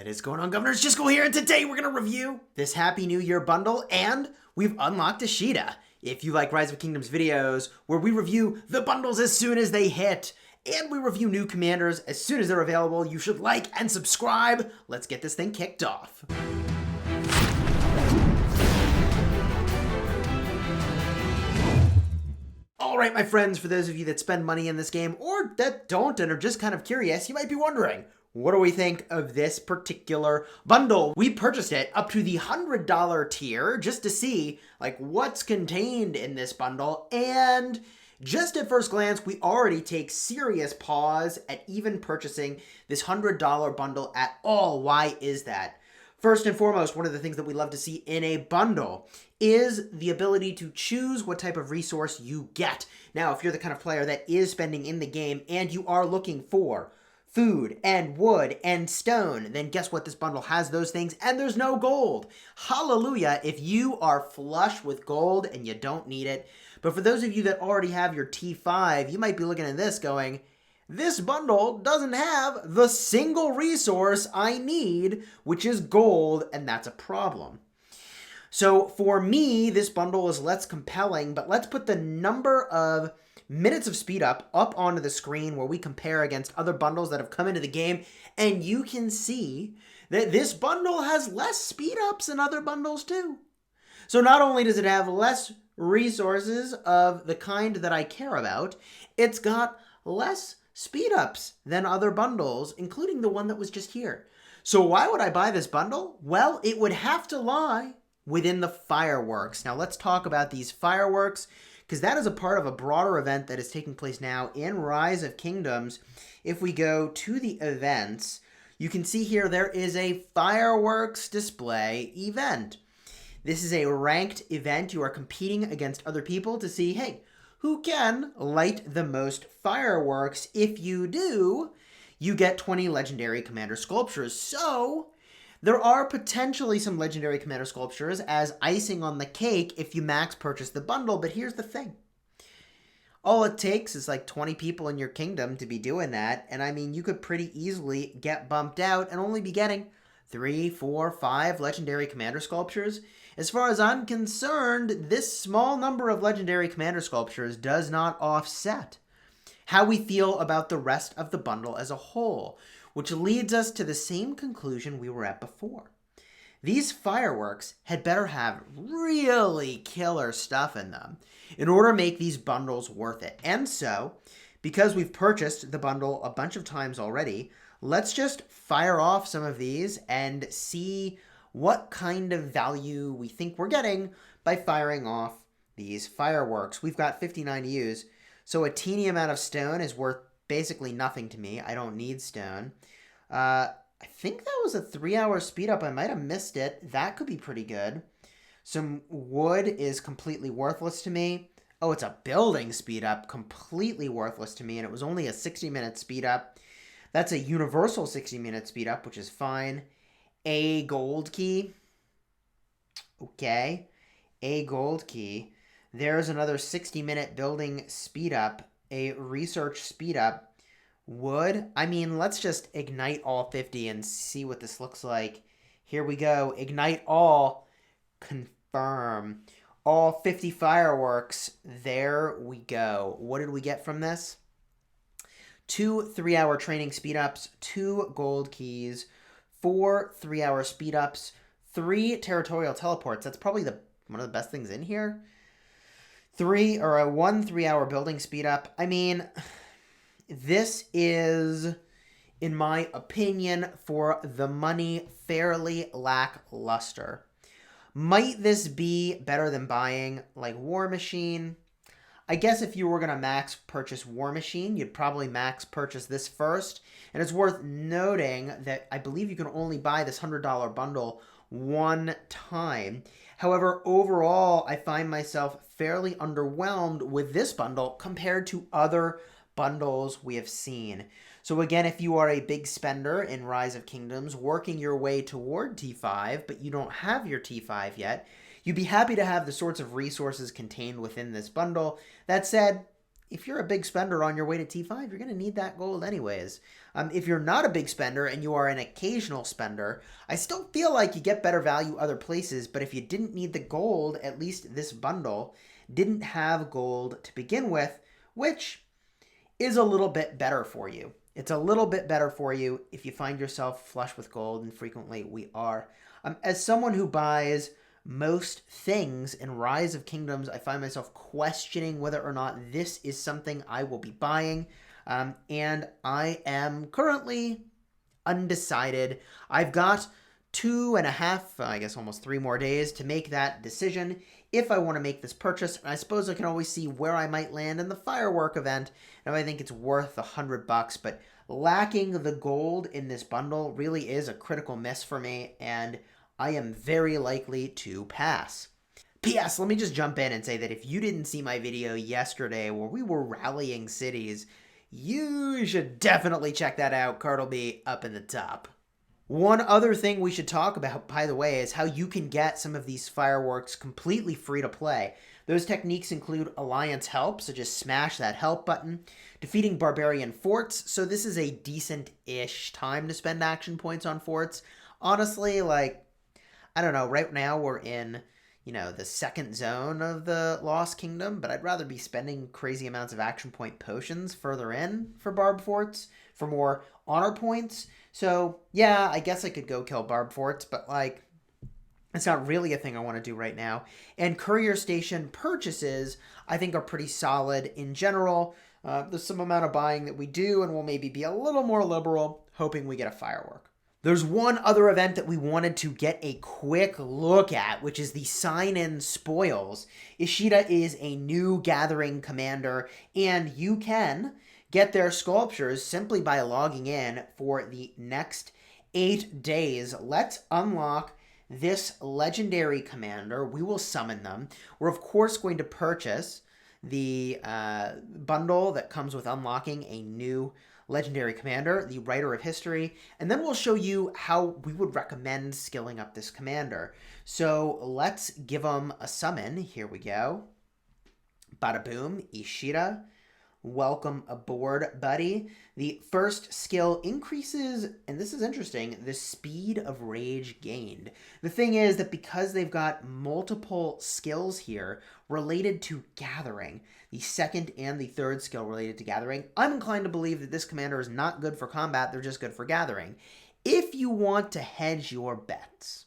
What is going on, Governors? Chisgule here, and today we're going to review this Happy New Year bundle, and we've unlocked Ishida. If you like Rise of Kingdoms videos, where we review the bundles as soon as they hit, and we review new commanders as soon as they're available, you should like and subscribe. Let's get this thing kicked off. Alright, my friends, for those of you that spend money in this game, or that don't and are just kind of curious, you might be wondering, what do we think of this particular bundle? We purchased it up to the $100 tier just to see what's contained in this bundle, and just at first glance, we already take serious pause at even purchasing this $100 bundle at all. Why is that? First and foremost, one of the things that we love to see in a bundle is the ability to choose what type of resource you get. Now, if you're the kind of player that is spending in the game and you are looking for food and wood and stone, then guess what? This bundle has those things and there's no gold. Hallelujah if you are flush with gold and you don't need it. But for those of you that already have your T5, you might be looking at this going, this bundle doesn't have the single resource I need, which is gold, and that's a problem. So for me, this bundle is less compelling, but let's put the number of minutes of speed up onto the screen where we compare against other bundles that have come into the game, and you can see that this bundle has less speed ups than other bundles too. So not only does it have less resources of the kind that I care about, it's got less speed ups than other bundles, including the one that was just here. So why would I buy this bundle? Well, it would have to lie within the fireworks. Now let's talk about these fireworks, because that is a part of a broader event that is taking place now in Rise of Kingdoms. If we go to the events, you can see here there is a fireworks display event. This is a ranked event. You are competing against other people to see, hey, who can light the most fireworks? If you do, you get 20 legendary commander sculptures. So there are potentially some legendary commander sculptures as icing on the cake if you max purchase the bundle, but here's the thing. All it takes is 20 people in your kingdom to be doing that, and I mean, you could pretty easily get bumped out and only be getting 3, 4, 5 legendary commander sculptures. As far as I'm concerned, this small number of legendary commander sculptures does not offset how we feel about the rest of the bundle as a whole, which leads us to the same conclusion we were at before. These fireworks had better have really killer stuff in them in order to make these bundles worth it. And so, because we've purchased the bundle a bunch of times already, let's just fire off some of these and see what kind of value we think we're getting by firing off these fireworks. We've got 59 to use, so a teeny amount of stone is worth basically nothing to me. I don't need stone. I think that was a 3-hour speed up. I might have missed it. That could be pretty good. Some wood is completely worthless to me. Oh, it's a building speed up, completely worthless to me, and it was only a 60-minute speed up. That's a universal 60-minute speed up, which is fine. A gold key. Okay. A gold key. There's another 60-minute building speed up. A research speed up. Wood. I mean, let's just ignite all 50 and see what this looks like. Here we go. Ignite all. Confirm. All 50 fireworks. There we go. What did we get from this? 2 3-hour training speed ups. 2 gold keys. 4 3-hour speed ups, 3 territorial teleports. That's probably one of the best things in here. 1 3-hour building speed up. I mean, this is, in my opinion, for the money, fairly lackluster. Might this be better than buying War Machine? I guess if you were going to max purchase War Machine, you'd probably max purchase this first. And it's worth noting that I believe you can only buy this $100 bundle one time. However, overall, I find myself fairly underwhelmed with this bundle compared to other bundles we have seen. So again, if you are a big spender in Rise of Kingdoms, working your way toward T5, but you don't have your T5 yet, you'd be happy to have the sorts of resources contained within this bundle. That said, if you're a big spender on your way to T5, you're going to need that gold anyways. If you're not a big spender and you are an occasional spender, I still feel like you get better value other places, but if you didn't need the gold, at least this bundle didn't have gold to begin with, which is a little bit better for you. It's a little bit better for you if you find yourself flush with gold, and frequently we are. As someone who buys most things in Rise of Kingdoms, I find myself questioning whether or not this is something I will be buying. And I am currently undecided. I've got 2.5, I guess almost 3 more days to make that decision if I want to make this purchase. And I suppose I can always see where I might land in the firework event and if I think it's worth $100. But lacking the gold in this bundle really is a critical miss for me, and I am very likely to pass. P.S. Let me just jump in and say that if you didn't see my video yesterday where we were rallying cities, you should definitely check that out. Card will be up in the top. One other thing we should talk about, by the way, is how you can get some of these fireworks completely free to play. Those techniques include Alliance Help, so just smash that help button, defeating Barbarian Forts, so this is a decent-ish time to spend action points on forts. Honestly, like, I don't know, right now we're in, the second zone of the Lost Kingdom, but I'd rather be spending crazy amounts of action point potions further in for Barb Forts, for more honor points. So, yeah, I guess I could go kill Barb Forts, but, like, it's not really a thing I want to do right now. And Courier Station purchases, I think, are pretty solid in general. There's some amount of buying that we do, and we'll maybe be a little more liberal, hoping we get a firework. There's one other event that we wanted to get a quick look at, which is the sign-in spoils. Ishida is a new gathering commander, and you can get their sculptures simply by logging in for the next 8 days. Let's unlock this legendary commander. We will summon them. We're, of course, going to purchase the bundle that comes with unlocking a new legendary commander, the Writer of History, and then we'll show you how we would recommend skilling up this commander. So let's give them a summon. Here we go. Bada boom, Ishida. Welcome aboard, buddy. The first skill increases, and this is interesting, the speed of rage gained. The thing is that because they've got multiple skills here related to gathering, the second and the third skill related to gathering, I'm inclined to believe that this commander is not good for combat, they're just good for gathering. If you want to hedge your bets,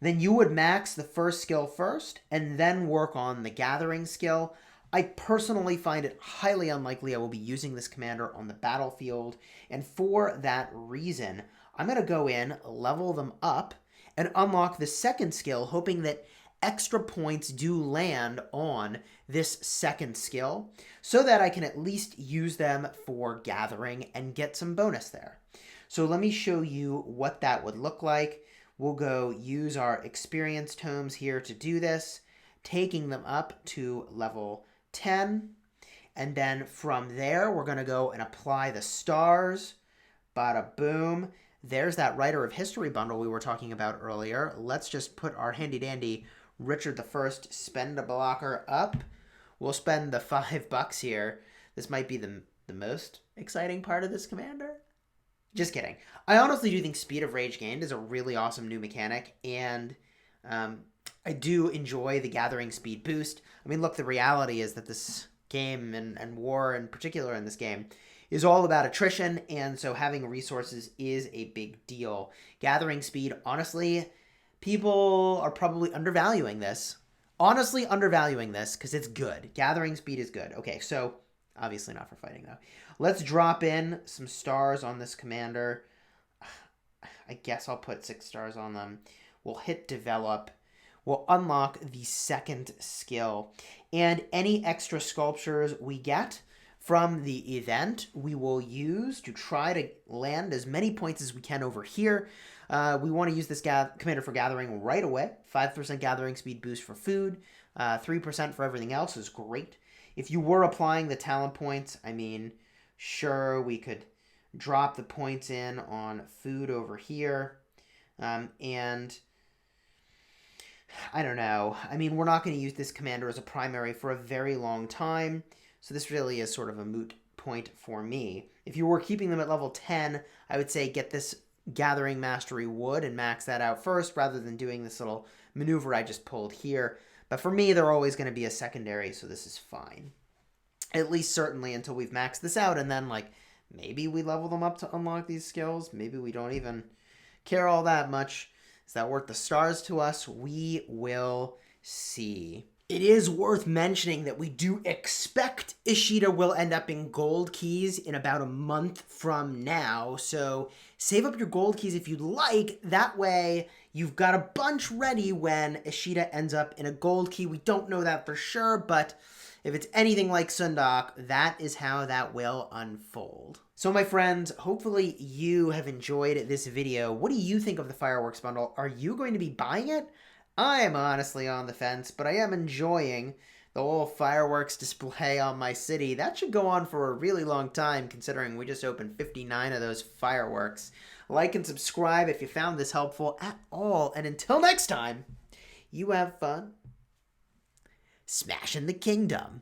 then you would max the first skill first and then work on the gathering skill. I personally find it highly unlikely I will be using this commander on the battlefield, and for that reason, I'm going to go in, level them up, and unlock the second skill, hoping that extra points do land on this second skill, so that I can at least use them for gathering and get some bonus there. So let me show you what that would look like. We'll go use our experience tomes here to do this, taking them up to level 10, and then from there we're going to go and apply the stars. Bada boom. There's that Writer of History bundle we were talking about earlier. Let's just put our handy dandy Richard I spend a blocker up. We'll spend the $5 here. This might be the most exciting part of this commander. Just kidding. I honestly do think Speed of Rage Gained is a really awesome new mechanic, and I do enjoy the gathering speed boost. I mean, look, the reality is that this game, and war in particular in this game, is all about attrition, and so having resources is a big deal. Gathering speed, honestly, people are probably undervaluing this. Honestly undervaluing this, because it's good. Gathering speed is good. Okay, so, obviously not for fighting, though. Let's drop in some stars on this commander. I guess I'll put 6 stars on them. We'll hit develop. We'll unlock the second skill. And any extra sculptures we get from the event, we will use to try to land as many points as we can over here. We want to use this commander for gathering right away. 5% gathering speed boost for food. 3% for everything else is great. If you were applying the talent points, I mean, sure, we could drop the points in on food over here. And I don't know. I mean, we're not going to use this commander as a primary for a very long time. So this really is sort of a moot point for me. If you were keeping them at level 10, I would say get this Gathering Mastery Wood and max that out first rather than doing this little maneuver I just pulled here. But for me, they're always going to be a secondary, so this is fine. At least certainly until we've maxed this out, and then like maybe we level them up to unlock these skills. Maybe we don't even care all that much. Is that worth the stars to us? We will see. It is worth mentioning that we do expect Ishida will end up in gold keys in about a month from now. So save up your gold keys if you'd like. That way you've got a bunch ready when Ishida ends up in a gold key. We don't know that for sure, but if it's anything like Sundok, that is how that will unfold. So my friends, hopefully you have enjoyed this video. What do you think of the fireworks bundle? Are you going to be buying it? I am honestly on the fence, but I am enjoying the whole fireworks display on my city. That should go on for a really long time, considering we just opened 59 of those fireworks. Like and subscribe if you found this helpful at all. And until next time, you have fun smashing the kingdom.